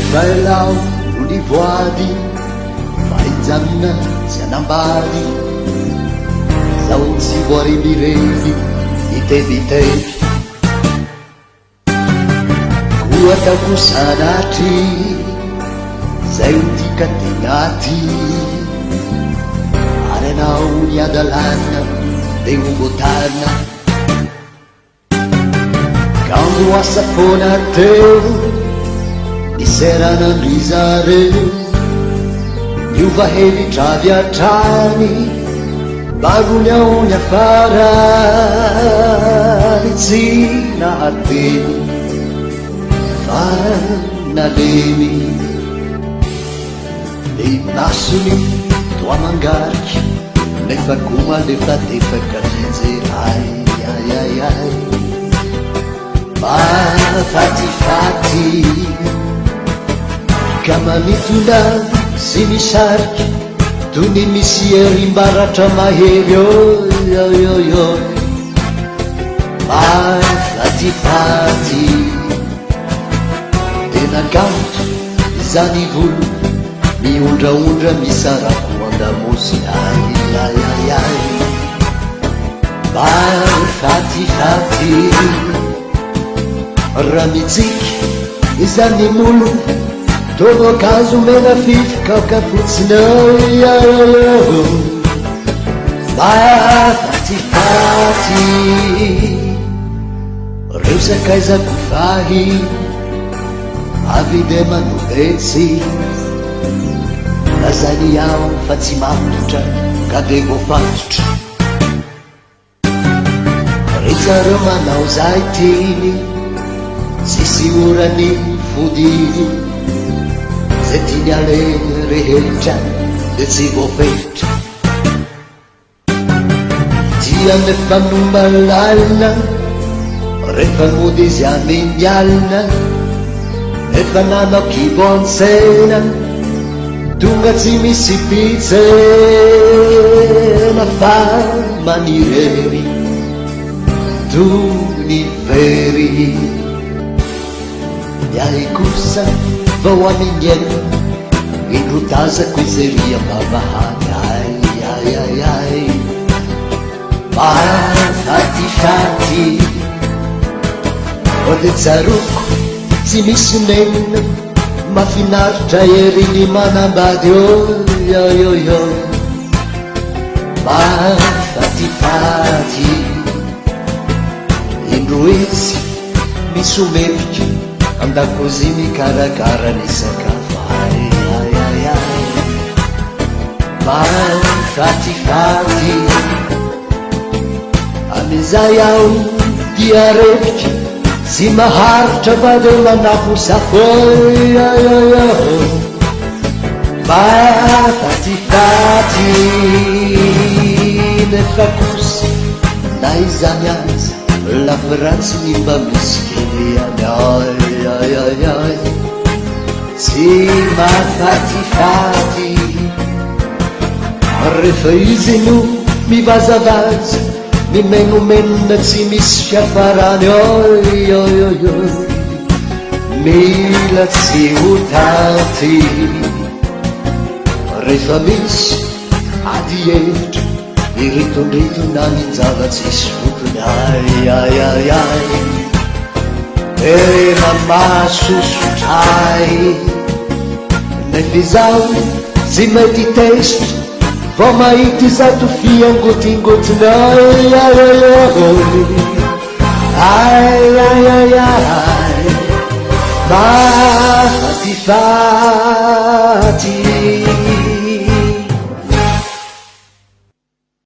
Refaelao no voady fahijanona tsy anambady zao tsy voarimireny itevitevy koatako sanatry zay otika tegnaty ary anao niadalana de ombotana kango asa fona teo niseranandry zareo niova hevitravy atrany bagony aony afarany tsy nahateny fa nalemy le nasony toa mangariky nefa koma lefa tefaka jejeray ayayay mahafatifaty ka mamitona sy misariky toy ny misy erimbaratra mahery oyoyoyo mahafatifaty tena kanto izany volo miondraondra misarako andamosy ayayayay mahafatifaty raha mitsiky izany molo tovoakazo mena fifokaoka fotsiny oyoyoyo mahafatifaty reo sakaizako fahy avy de manobetsy lazany ao fa tsy matotra ka de voafatotra retsareo manao zay tiny sisy orany fodiny zay tiny aleny rehetra de tsy voafetra tia nefa nombalalina rehefa mody izy aminialina efa nanao kibonsena tonga tsy misy pitsena fa manirery tony very miahy kosa vao aminyena indrotazako izeria mavahany ayayayay mahafatifaty ode tsaroko tsy misy menina mafinaritra eriny manambady oyoyoyo mahafatifaty indro izy misy omeviky andakozy mikarakara ny sakafo ayayayay mahafatifaty amizay aho diareviky sy maharitra fa de manafo safo oyoyoyo mahafatifaty nefa kosa na izany azy lafiratsy ny mba misy kelyany ayayayay tsy mahafatifaty rehefa izy no mivazavaza mimenomenona tsy misy fiafarany oyoyoyo mila tsy ho taty rehefa misy ady hevitra iritondritona minjava-tsisy fotony ayayayay tena mahasosotray nefa izaho tsy mety tezitra vao mahity zato fiangotingotiny ayayayo ayayayay mahafatifaty